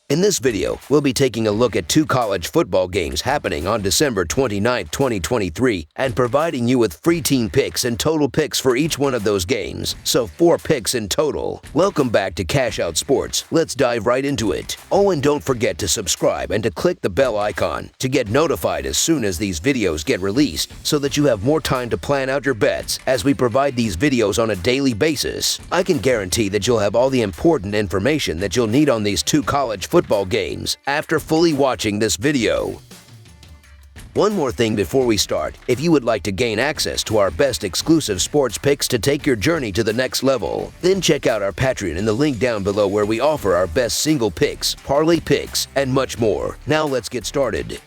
In this video, we'll be taking a look at 2 college football games happening on December 29, 2023, and providing you with free team picks and total picks for each one of those games, so 4 picks in total. Welcome back to Cash Out Sports. Let's dive right into it. Oh, and don't forget to subscribe and to click the bell icon to get notified as soon as these videos get released, so that you have more time to plan out your bets as we provide these videos on a daily basis. I can guarantee that you'll have all the important information that you'll need on these 2 college football games after fully watching this video. One more thing before we start, if you would like to gain access to our best exclusive sports picks to take your journey to the next level, then check out our Patreon in the link down below where we offer our best single picks, parlay picks, and much more. Now let's get started.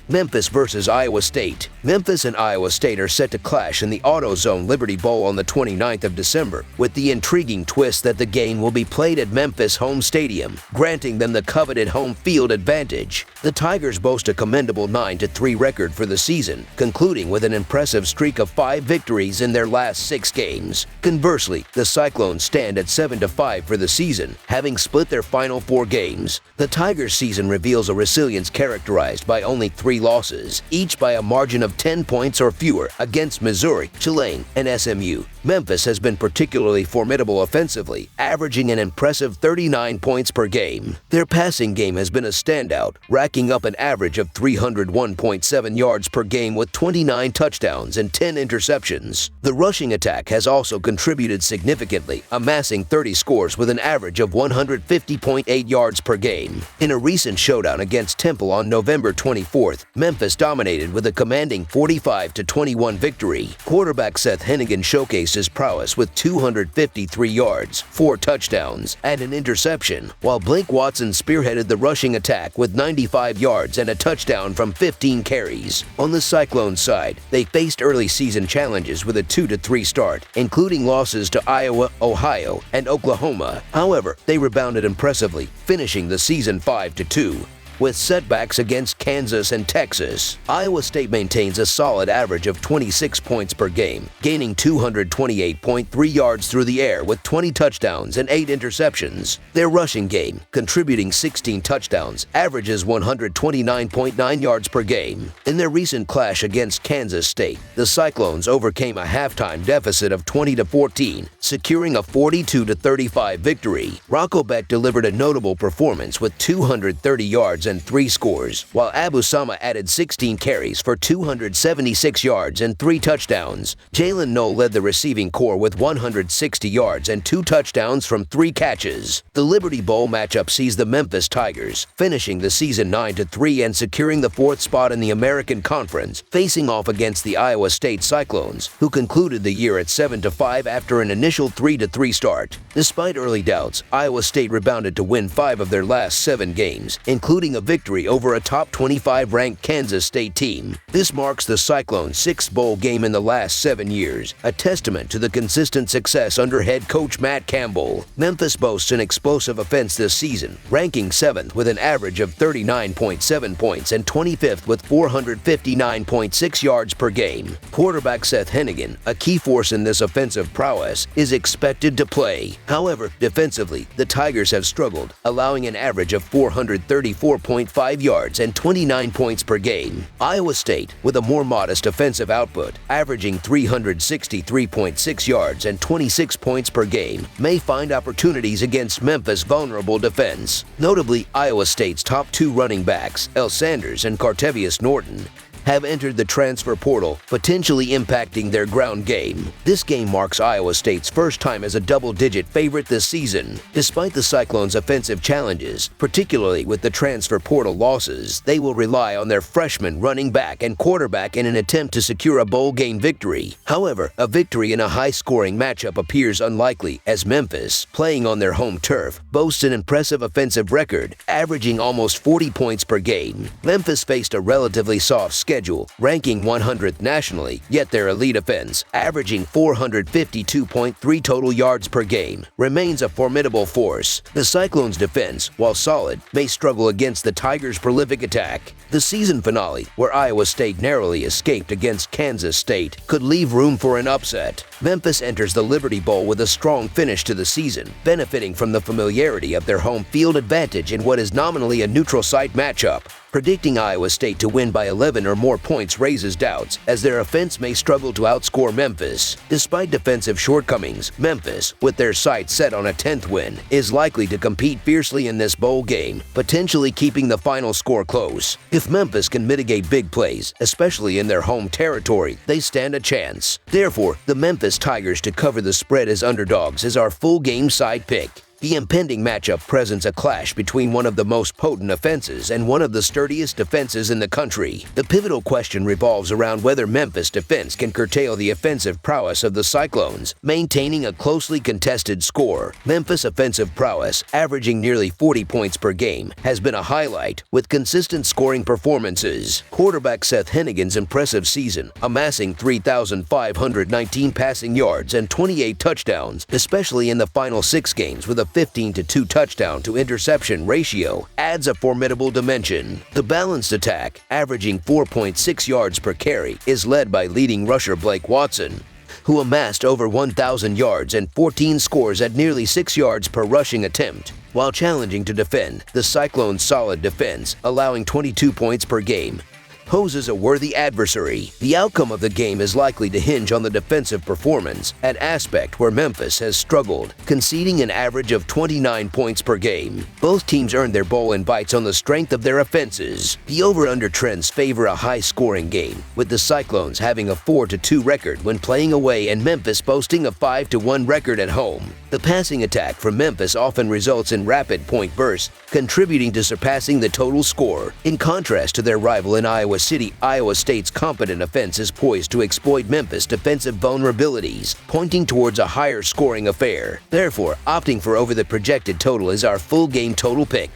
Memphis versus Iowa State. Memphis and Iowa State are set to clash in the AutoZone Liberty Bowl on the 29th of December, with the intriguing twist that the game will be played at Memphis home stadium, granting them the coveted home field advantage. The Tigers boast a commendable 9-3 record for the season, concluding with an impressive streak of 5 victories in their last 6 games. Conversely, the Cyclones stand at 7-5 for the season, having split their final 4 games. The Tigers' season reveals a resilience characterized by only 3 losses, each by a margin of 10 points or fewer against Missouri, Tulane, and SMU. Memphis has been particularly formidable offensively, averaging an impressive 39 points per game. Their passing game has been a standout, racking up an average of 301.7 yards per game with 29 touchdowns and 10 interceptions. The rushing attack has also contributed significantly, amassing 30 scores with an average of 150.8 yards per game. In a recent showdown against Temple on November 24th, Memphis dominated with a commanding 45-21 victory. Quarterback Seth Hennigan showcased his prowess with 253 yards, 4 touchdowns, and an interception, while Blake Watson spearheaded the rushing attack with 95 yards and a touchdown from 15 carries. On the Cyclones side, they faced early season challenges with a 2-3 start, including losses to Iowa, Ohio, and Oklahoma. However, they rebounded impressively, finishing the season 5-2. With setbacks against Kansas and Texas, Iowa State maintains a solid average of 26 points per game, gaining 228.3 yards through the air with 20 touchdowns and 8 interceptions. Their rushing game, contributing 16 touchdowns, averages 129.9 yards per game. In their recent clash against Kansas State, the Cyclones overcame a halftime deficit of 20-14, securing a 42-35 victory. Rocco Beck delivered a notable performance with 230 yards and 3 scores, while Abu Sama added 16 carries for 276 yards and 3 touchdowns. Jalen Noel led the receiving corps with 160 yards and 2 touchdowns from 3 catches. The Liberty Bowl matchup sees the Memphis Tigers finishing the season 9-3 and securing the 4th spot in the American Conference, facing off against the Iowa State Cyclones, who concluded the year at 7-5 after an initial 3-3 start. Despite early doubts, Iowa State rebounded to win 5 of their last 7 games, including a victory over a top 25-ranked Kansas State team. This marks the Cyclones' 6th bowl game in the last 7 years, a testament to the consistent success under head coach Matt Campbell. Memphis boasts an explosive offense this season, ranking 7th with an average of 39.7 points and 25th with 459.6 yards per game. Quarterback Seth Hennigan, a key force in this offensive prowess, is expected to play. However, defensively, the Tigers have struggled, allowing an average of 434.5 yards and 29 points per game. Iowa State, with a more modest offensive output, averaging 363.6 yards and 26 points per game, may find opportunities against Memphis' vulnerable defense. Notably, Iowa State's top 2 running backs, El Sanders and Cartevious Norton, have entered the transfer portal, potentially impacting their ground game. This game marks Iowa State's first time as a double-digit favorite this season. Despite the Cyclones' offensive challenges, particularly with the transfer portal losses, they will rely on their freshman running back and quarterback in an attempt to secure a bowl game victory. However, a victory in a high-scoring matchup appears unlikely, as Memphis, playing on their home turf, boasts an impressive offensive record, averaging almost 40 points per game. Memphis faced a relatively soft schedule schedule, ranking 100th nationally, yet their elite offense, averaging 452.3 total yards per game, remains a formidable force. The Cyclones' defense, while solid, may struggle against the Tigers' prolific attack. The season finale, where Iowa State narrowly escaped against Kansas State, could leave room for an upset. Memphis enters the Liberty Bowl with a strong finish to the season, benefiting from the familiarity of their home field advantage in what is nominally a neutral site matchup. Predicting Iowa State to win by 11 or more points raises doubts, as their offense may struggle to outscore Memphis. Despite defensive shortcomings, Memphis, with their sights set on a 10th win, is likely to compete fiercely in this bowl game, potentially keeping the final score close. If Memphis can mitigate big plays, especially in their home territory, they stand a chance. Therefore, the Memphis Tigers to cover the spread as underdogs is our full game side pick. The impending matchup presents a clash between one of the most potent offenses and one of the sturdiest defenses in the country. The pivotal question revolves around whether Memphis defense can curtail the offensive prowess of the Cyclones, maintaining a closely contested score. Memphis offensive prowess, averaging nearly 40 points per game, has been a highlight, with consistent scoring performances. Quarterback Seth Hennigan's impressive season, amassing 3,519 passing yards and 28 touchdowns, especially in the final 6 games with a 15-2 touchdown to interception ratio, adds a formidable dimension. The balanced attack, averaging 4.6 yards per carry, is led by leading rusher Blake Watson, who amassed over 1,000 yards and 14 scores at nearly 6 yards per rushing attempt. While challenging to defend, the Cyclones' solid defense, allowing 22 points per game, poses a worthy adversary. The outcome of the game is likely to hinge on the defensive performance, an aspect where Memphis has struggled, conceding an average of 29 points per game. Both teams earned their bowl invites on the strength of their offenses. The over-under trends favor a high-scoring game, with the Cyclones having a 4-2 record when playing away and Memphis boasting a 5-1 record at home. The passing attack from Memphis often results in rapid point bursts, contributing to surpassing the total score. In contrast to their rival in Iowa City, Iowa State's competent offense is poised to exploit Memphis' defensive vulnerabilities, pointing towards a higher scoring affair. Therefore, opting for over the projected total is our full game total pick.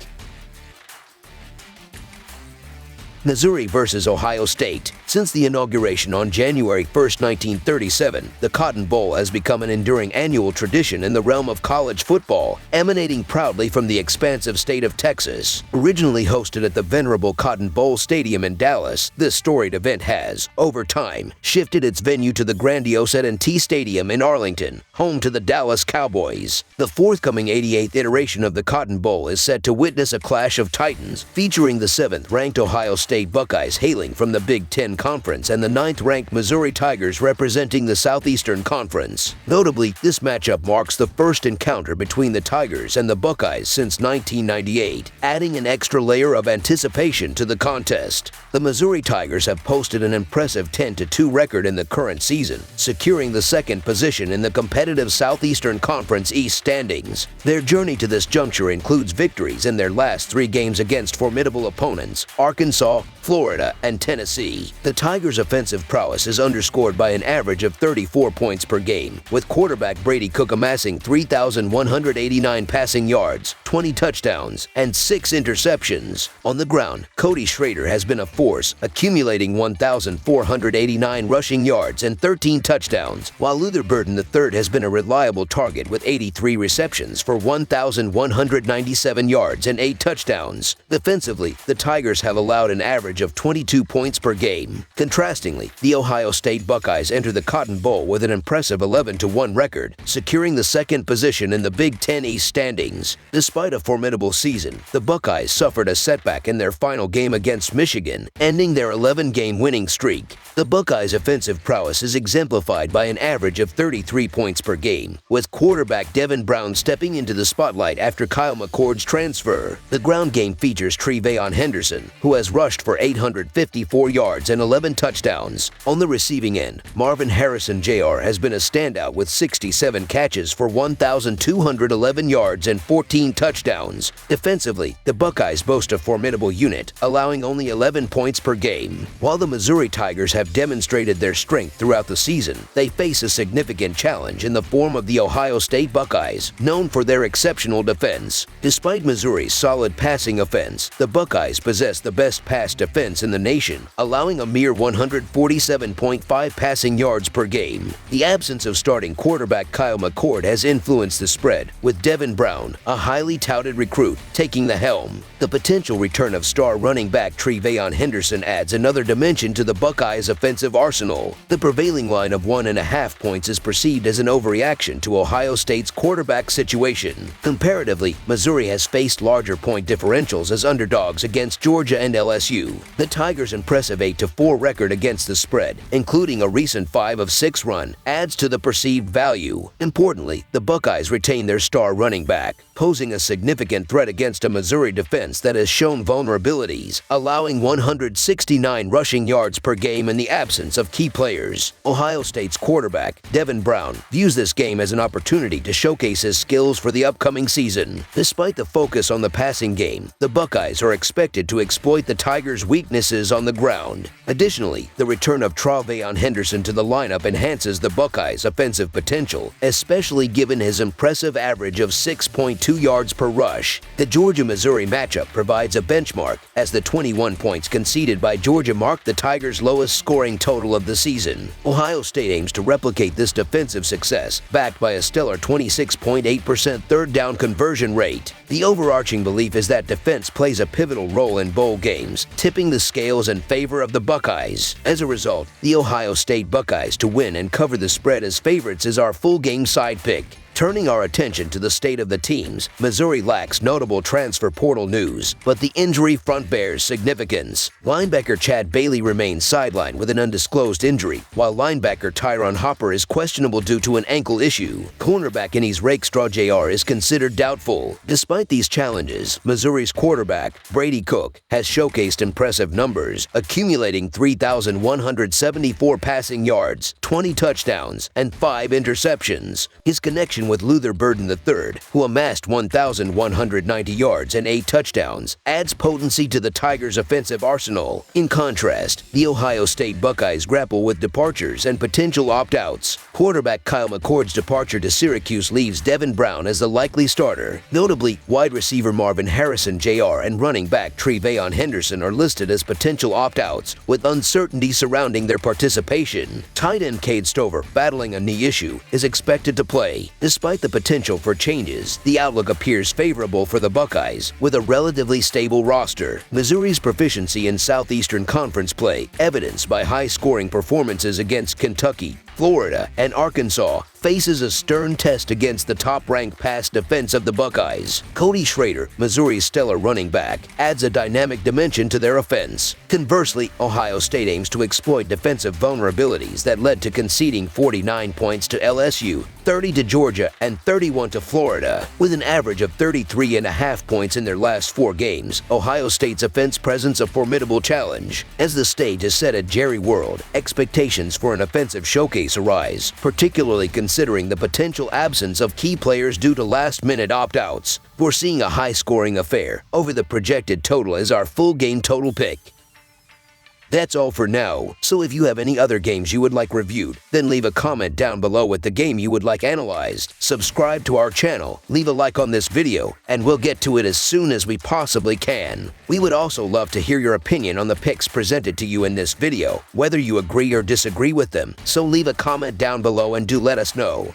Missouri versus Ohio State. Since the inauguration on January 1, 1937, the Cotton Bowl has become an enduring annual tradition in the realm of college football, emanating proudly from the expansive state of Texas. Originally hosted at the venerable Cotton Bowl Stadium in Dallas, this storied event has, over time, shifted its venue to the grandiose NCAA Stadium in Arlington, home to the Dallas Cowboys. The forthcoming 88th iteration of the Cotton Bowl is set to witness a clash of titans, featuring the 7th-ranked Ohio State Buckeyes hailing from the Big Ten Conference and the 9th-ranked Missouri Tigers representing the Southeastern Conference. Notably, this matchup marks the first encounter between the Tigers and the Buckeyes since 1998, adding an extra layer of anticipation to the contest. The Missouri Tigers have posted an impressive 10-2 record in the current season, securing the 2nd position in the competitive Southeastern Conference East standings. Their journey to this juncture includes victories in their last 3 games against formidable opponents, Arkansas, Florida, and Tennessee. The Tigers' offensive prowess is underscored by an average of 34 points per game, with quarterback Brady Cook amassing 3,189 passing yards, 20 touchdowns, and 6 interceptions. On the ground, Cody Schrader has been a force, accumulating 1,489 rushing yards and 13 touchdowns, while Luther Burden III has been a reliable target with 83 receptions for 1,197 yards and 8 touchdowns. Defensively, the Tigers have allowed an average of 22 points per game. Contrastingly, the Ohio State Buckeyes enter the Cotton Bowl with an impressive 11-1 record, securing the 2nd position in the Big Ten East standings. Despite a formidable season, the Buckeyes suffered a setback in their final game against Michigan, ending their 11-game winning streak. The Buckeyes' offensive prowess is exemplified by an average of 33 points per game, with quarterback Devin Brown stepping into the spotlight after Kyle McCord's transfer. The ground game features Tre'Veyon Henderson, who has rushed for 854 yards and 11 touchdowns. On the receiving end, Marvin Harrison Jr. has been a standout with 67 catches for 1,211 yards and 14 touchdowns. Defensively, the Buckeyes boast a formidable unit, allowing only 11 points per game. While the Missouri Tigers have demonstrated their strength throughout the season, they face a significant challenge in the form of the Ohio State Buckeyes, known for their exceptional defense. Despite Missouri's solid passing offense, the Buckeyes possess the best pass defense defense in the nation, allowing a mere 147.5 passing yards per game. The absence of starting quarterback Kyle McCord has influenced the spread, with Devin Brown, a highly touted recruit, taking the helm. The potential return of star running back Tre'Veyon Henderson adds another dimension to the Buckeyes' offensive arsenal. The prevailing line of 1.5 points is perceived as an overreaction to Ohio State's quarterback situation. Comparatively, Missouri has faced larger point differentials as underdogs against Georgia and LSU. The Tigers' impressive 8-4 record against the spread, including a recent 5-6 run, adds to the perceived value. Importantly, the Buckeyes retain their star running back, posing a significant threat against a Missouri defense that has shown vulnerabilities, allowing 169 rushing yards per game in the absence of key players. Ohio State's quarterback, Devin Brown, views this game as an opportunity to showcase his skills for the upcoming season. Despite the focus on the passing game, the Buckeyes are expected to exploit the Tigers' weaknesses on the ground. Additionally, the return of Tre'Veyon Henderson to the lineup enhances the Buckeyes' offensive potential, especially given his impressive average of 6.2 yards per rush. The Georgia-Missouri matchup provides a benchmark, as the 21 points conceded by Georgia marked the Tigers' lowest scoring total of the season. Ohio State aims to replicate this defensive success, backed by a stellar 26.8% third down conversion rate. The overarching belief is that defense plays a pivotal role in bowl games, tipping the scales in favor of the Buckeyes. As a result, the Ohio State Buckeyes to win and cover the spread as favorites is our full game side pick. Turning our attention to the state of the teams, Missouri lacks notable transfer portal news, but the injury front bears significance. Linebacker Chad Bailey remains sidelined with an undisclosed injury, while linebacker Tyron Hopper is questionable due to an ankle issue. Cornerback Innies Rakestraw Jr. is considered doubtful. Despite these challenges, Missouri's quarterback, Brady Cook, has showcased impressive numbers, accumulating 3,174 passing yards, 20 touchdowns, and 5 interceptions. His connection with Luther Burden III, who amassed 1,190 yards and 8 touchdowns, adds potency to the Tigers' offensive arsenal. In contrast, the Ohio State Buckeyes grapple with departures and potential opt-outs. Quarterback Kyle McCord's departure to Syracuse leaves Devin Brown as the likely starter. Notably, wide receiver Marvin Harrison Jr. and running back Tre'Veyon Henderson are listed as potential opt-outs, with uncertainty surrounding their participation. Tight end Cade Stover, battling a knee issue, is expected to play. Despite the potential for changes, the outlook appears favorable for the Buckeyes, with a relatively stable roster. Missouri's proficiency in Southeastern Conference play, evidenced by high-scoring performances against Kentucky, Florida, and Arkansas, faces a stern test against the top-ranked pass defense of the Buckeyes. Cody Schrader, Missouri's stellar running back, adds a dynamic dimension to their offense. Conversely, Ohio State aims to exploit defensive vulnerabilities that led to conceding 49 points to LSU, 30 to Georgia, and 31 to Florida. With an average of 33.5 points in their last 4 games, Ohio State's offense presents a formidable challenge. As the stage is set at Jerry World, expectations for an offensive showcase arise, particularly considering the potential absence of key players due to last-minute opt-outs. Foreseeing a high-scoring affair over the projected total is our full game total pick. That's all for now, so if you have any other games you would like reviewed, then leave a comment down below with the game you would like analyzed. Subscribe to our channel, leave a like on this video, and we'll get to it as soon as we possibly can. We would also love to hear your opinion on the picks presented to you in this video, whether you agree or disagree with them, so leave a comment down below and do let us know.